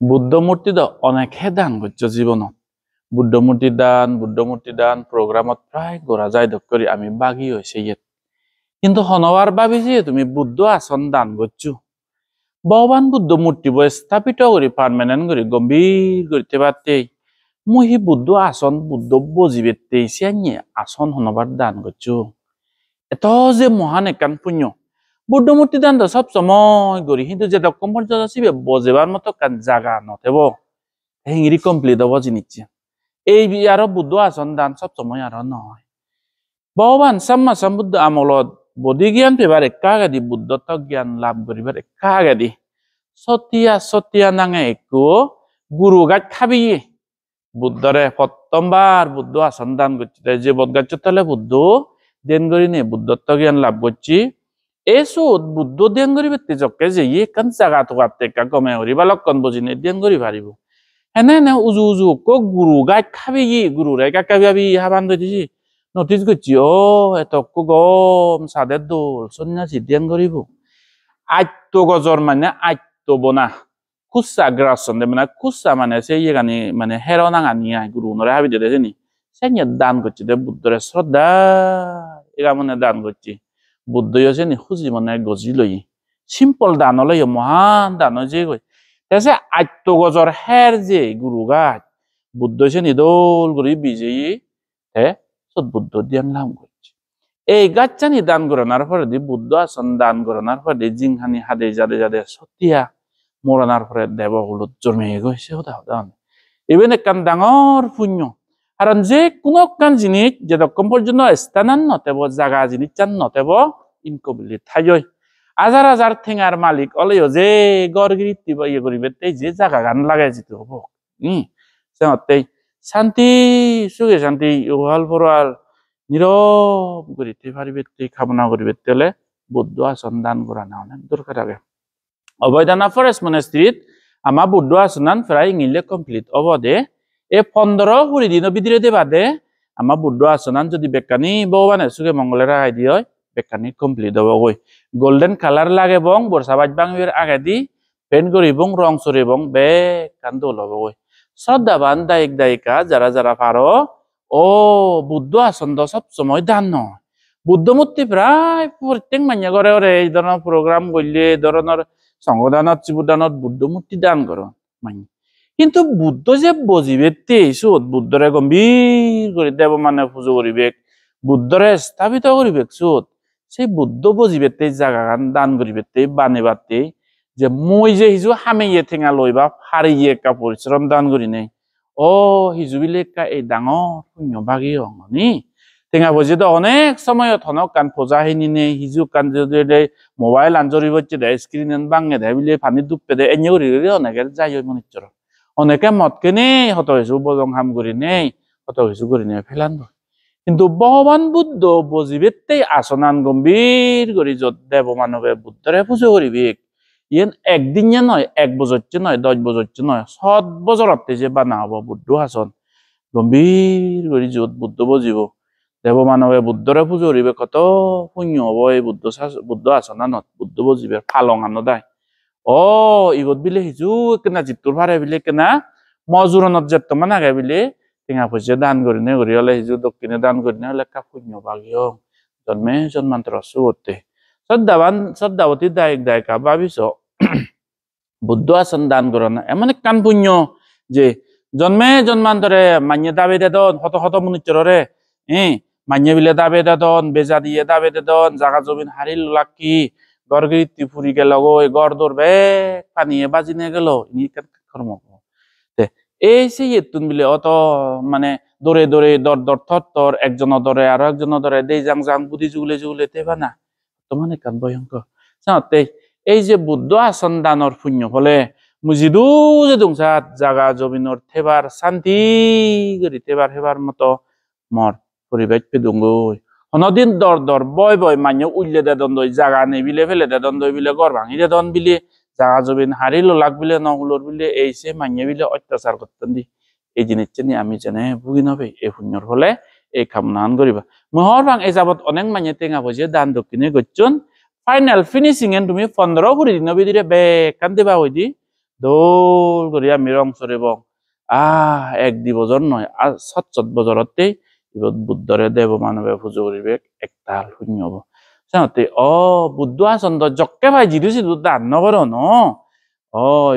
বুদ্ধ মূর্তি তো অনেকে দান করছে জীবনত বুদ্ধ মূর্তি দান প্রোগ্রামত প্রায় গোরা যায় করি আমি বাগি হয়েছে ইয়ে কিন্তু হনবার ভাবিছি তুমি বুদ্ধ আসন দান করছো ভগবান বুদ্ধ মূর্তি বই স্থাপিত করি পার্মানেন্ট করি গম্ভীর করতে পারতে মুহি বুদ্ধ আসন বুদ্ধ বজিবেতে সিয়ানিয়ে আসন হনবার দান করছো এত যে মহান একান পুণ্য বুদ্ধ মূর্তি দান তো সব সময় করি কিন্তু যে দক্কম পর্যন্ত আসবে বজেবার মতো কান জায়গা নথেব হেঙ্গিরি কমপ্লিট হব জিনিস এই আরো বুদ্ধ আসন দান সব সময় আরো নয় ভগবান সাম্মা সম্বুদ্ধ আমলত বডি জ্ঞান পেবার একাগাদি বুদ্ধত্ব জ্ঞান লাভ করিবার একাগাদি সতিয়া নাঙে একো গুরু গাছ খাবিয়ে বুদ্ধরে প্রথমবার বুদ্ধ আসন দান করছে যে বদগাছ তাহলে বুদ্ধ দেন করি নে বুদ্ধত্ব জ্ঞান লাভ করছি এসো বুদ্ধ দেন করিবে তেজকে যে ইয়ে কান জাগা তোকাতে কা গমে হরিবা লক্ষণ বুঝিনে দেন করি পারিব হ্যাঁ উজু কো গুরু গাছ খাবিয়ে গুরু রে কাকাবি হাবান দিছি নটিস করছি ও এত গম সাদের দোল সন্ন্যাসী ধ্যান করিব আত্ম গজর মানে আত্ম বনা কুসা গ্রাসন মানে কুসা মানে সেই ইয়ে মানে হেরো নাঙানি গুরু নরে হাবি দিতে নি সে দান করছি দে বুদ্ধরে শ্রদ্ধা এরা মানে দান করছি বুদ্ধ আছে নি খুঁজি মানে গজি লই সিম্পল দান লই মহান দান যে কই তাছে আত্ম গজর হের যে গুরু গাছ বুদ্ধ আছে নি দোল করি বিজয়ী হে বুদ্ধ ধ্যান লাভ করছে এই গাছানি দান করানোর পরে দি বুদ্ধ আসন দান করানোর পরে জিংহানি হাদে যাদে সতিয়া মরণার পরে দেবগুলো জন্মে গেছে ইভেন একখান ডাঙর পুণ্য কারণ যে কোনো একখান জিনিস যে রকম পর্যন্ত স্থানান নতেব জাগা জিনিস চান নতেব ইনকবিলি থাই হাজার ঠেঙার মালিক অলেও যে গড়গিরি ইয়ে করিবে যে জাগা গান লাগাই যেতে হব শান্তি সুখে শান্তি হল পড়ার নীরব করিতে পারিবে কামনা করিবে তেলে বুদ্ধ আসন দান করা না অনেক দরকার আগে অবৈধানা ফরেস্ট মনেস্ট্রিত আমার বুদ্ধ আসনান প্রায় ইংলে কমপ্লিট অবদে এ 15-20 দিন ভিতরে দে বাদে আমার বুদ্ধ আসনান যদি বেকানি ভগবানের সুখে মঙ্গলের আগে দিয়ে বেকানি কমপ্লিট হব গই গোল্ডেন কালার লাগে বং বর্ষা বাজ বাঙের আগে দি পেন্ট করিবং রং সরিবং বেকান দোল হব গই শ্রদ্ধাবান দায়িকা যারা পারো ও বুদ্ধ আসন তো সব সময় দান নয় বুদ্ধ মূর্তি প্রায় প্রত্যেক মাইয়া ঘরে ঘরে এই ধরনের প্রোগ্রাম করলে এই ধরনের সংগদানত চিবুদানত বুদ্ধ মূর্তি দান করো মাইয়া কিন্তু বুদ্ধ যে বজিবে সুদ বুদ্ধরে গম্ভীর করে দেব মানে পুজো করিবে বুদ্ধরে স্থাপিত করিবে সুদ সেই বুদ্ধ বজিবে জায়গা দান করিবে বানেবাতে যে মই যে হিজু হামেয়ে ঠেঙা লইবা ফারিয়ে একা পরিশ্রম দান করি নেই ও হিজু বিলে এই ডাঙর শূন্য ভাগি অঙনি টেঙা বজি তো অনেক সময় থনক কান ফোজা হিনি নেই হিজু কান যদি মোবাইল আঞ্জরি বচ্ছে দেয় স্ক্রিন বাঙে দেয় বিলে পানি ডুবপে দেয় এনে করি অনেকের যাই মনিচর অনেকে মতকে নেই হত হয়েছু বজং হাম করি নেই হত হয়েছু করি নেই ফেলান কিন্তু ভগবান বুদ্ধ বজিবেতেই আসনান গম্ভীর করি যত দেব মানবে বুদ্ধরে পুজো করিবি ইয়েন একদিন নয় 1 বছর নয় 10 বছর নয় 7 বছরতে যে বানা হব বুদ্ধ আসন গম্ভীর করি যত বুদ্ধ বজিব দেব মানবে বুদ্ধরে পুজো করিবে কত পুণ্য হব এই বুদ্ধ আসনানত বুদ্ধ বজিবে ফালং আনো দায় ও ইগত বিলে হিজু কেনা জিতুর ভারে বিলে কেনা মজুরনত যেত মানে আগে বিলে টেঙা পয়সা দান করি নে করি হলে হিজু দক্ষিণে দান করি নে হলে পুণ্য ভাগিও জন্মে জন্মান্তর সুতে শ্রদ্ধাবতী দায়িকা ভাবিস বুদ্ধ আসন দান করো না এমন এক কান পুণ্য যে জন্মে জন্মান্তরে মান্য দাবে দেদন শত মনুষ্যরে মান্য বিলে দাবে দেদন বেজা দিয়ে দাবে দেদন জাগা জমিন হারিল লাকি গড়গিরি ফুরি গেল গই গড় দৌড় বেগ পানিয়ে বাজি নিয়ে গেল কর্ম এই সেই এতুন বিলে অত মানে দৌড়ে দর থর একজনের দরে আরো একজনের দরে দেই জাং বুদ্ধি জুগুলে তেবা না মানে কান ভয়ঙ্কর এই যে বুদ্ধ আসন দানর পুণ্য ফলে মুজিদু যে দুংসাত জাগা জমিনর থেবার শান্তি করি থেবার হেবার মতো মর পরিবেশ পেদুঙ্গই হনদিন দর বয় মান্য উল্লে দে দন্দই জাগা নেই বিলে ফেলে দে দন্দই বিলে গড় ভাঙি দে দন বিলে জাগা জমিন হারিলো লাগ বিলে নহলোর বিলে এই সে মান্য বিলে অত্যাচার করতেন দি এই জিনিস চিনি আমি জানে ভুগি নবে এই পুণ্যর ফলে এই কামনান করিবা মহর ভাঙ এই যাবত অনেক মান্য টেঙা বসে দান দক্ষিণে গচ্ছন ফাইনাল ফিনিশিং এন তুমি 15-20 দিনের ভিতরে বেকান দেবা হই দি দৌল কৰি আমি ৰং চৰিব এক দি বছৰ নহয় সৎ বছৰতেই ইবত বুদ্ধৰে দেৱ মানৱে পুজো কৰিবে একতাল শূন্য হব চাওঁতে বুদ্ধ আচন্দ জক্কে ভাই জিদু চিদু দান নকৰ ন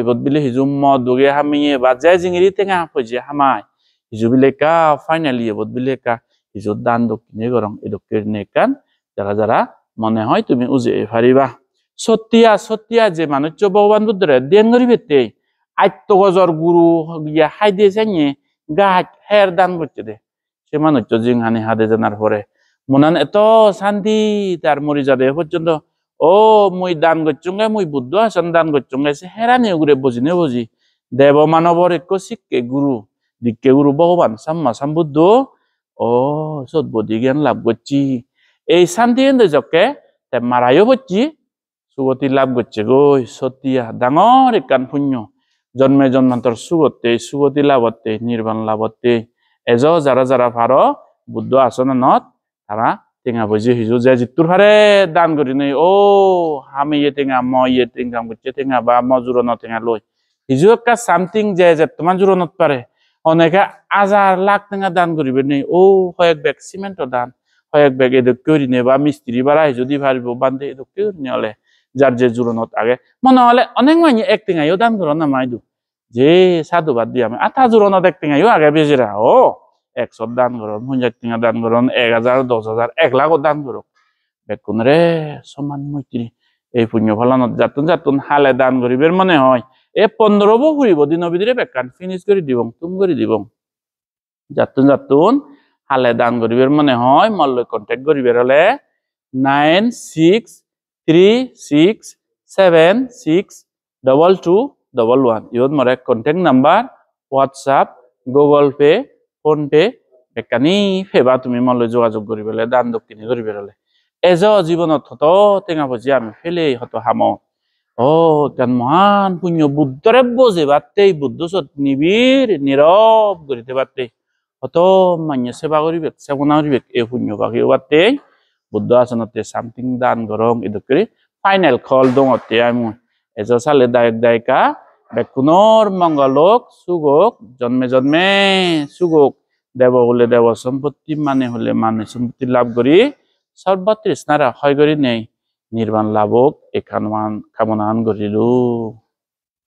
ইবত বিলে হিজু মদ দুগে হামিয়ে বাজাই জিঙিৰি টেঙা ফজে হামাই হিজু বিলে কা ফাইনালি ইবত বিলে কা হিজু দান দক্ষিণে গৰং এই দক্ষিণে কান যারা যারা মনে হয় তুমি উজে ফারিবা সত্যিয়া যে মানুষ ভগবান বুদ্ধরে দেন করিবে আত্মগজর গুরু গিয়া হাই দিয়ে চাইয়ে গাছ হের দান করতে দে সে মানুষ জিংহানি হাদে জানার পরে মনান এত শান্তি তার মরি যাবে পর্যন্ত মুই দান করছুঙ্গে মুই বুদ্ধ আসন দান করছুঙ্গে সে হেরানি ঘুরে বুঝি দেব মানবর এক শিক্ষে গুরু দিকে গুরু ভগবান সাম্মা সাম্বুদ্ধ সদ্বুদ্ধি জ্ঞান লাভ করছি এই শান্তি জকে মারাইও হচ্ছি সুগতি লাভ করছে গই সতিয়া ডাঙর একান পুণ্য জন্মে জন্মান্তর সুগতি লাভতে নির্বাণ লাভতে যারা যারা ভার বুদ্ধ আসনত তারা টেঙা বুঝি হিজু যে জিতুর ভারে দান করি নেই আমি ইয়ে টেঙা মই ইয়ে টেঙা করছে টেঙা বা ম জোরন টেঙা লই হিজু একটা সামথিং যে তোমার জোরনত পারে অনেকে হাজার লাখ টেঙা দান করিবে নেই কয়েক ব্যাগ সিমেন্টর দান কয়েক ব্যাগ এদক করি নে বা মিস্ত্রি বাড়া যদি ভারিব বান্ধে এদক করি হলে যার যে জোরনত আগে মনে হলে অনেক মানে এক টেঙাইও দান করো না মাইদু যে সাধুবাদ দিয়ে আমি আঠা জোরনত এক টেঙাইও আগে বেজেরা 100 দান করুন 1000 টেঙা দান করুন 1000 10,000 1 লাখও দান করুক বেকুন রে সমান মৈত্রী এই পুণ্য ফলানত যাতুন হালে দান করিবের মনে হয় 15 বো ফুরিব দিনের ভিতরে বেকান ফিনিশ করে দিব তুম করে দিব যাতুন হালে দান করিবের মনে হয় মল্ল কন্টাক্ট করিবের হলে 9636762211 ইহত মরে contact number WhatsApp Google Pay PhonePe বেকানি ফেবা তুমি মল্ল যোগাযোগ করিবেলে দান দক্ষিণে করিবের হলে জীবনত হত টেঙা ভজি আমি ফেলে হত হাম কান মহান পুণ্য বুদ্ধরে বোঝে বার্তে বুদ্ধ সত নিবিড় নীরব করিতে পারতে হত মান্য সেবা করিবে সেবনা করিবে এই পুণ্য বাকি বার্তে বুদ্ধ আসনতে সামথিং দান গরম এদ করে ফাইনাল কল দঙতে আমি সালে দায়িকা বেকুনর মঙ্গলক সুগক জন্মে সুগক দেব হলে দেব সম্পত্তি মানে হলে মানে সম্পত্তি লাভ করি সর্বতৃষ্ণারা হয় করি নেই নির্বাণ লাভক এখান কামনান করিল।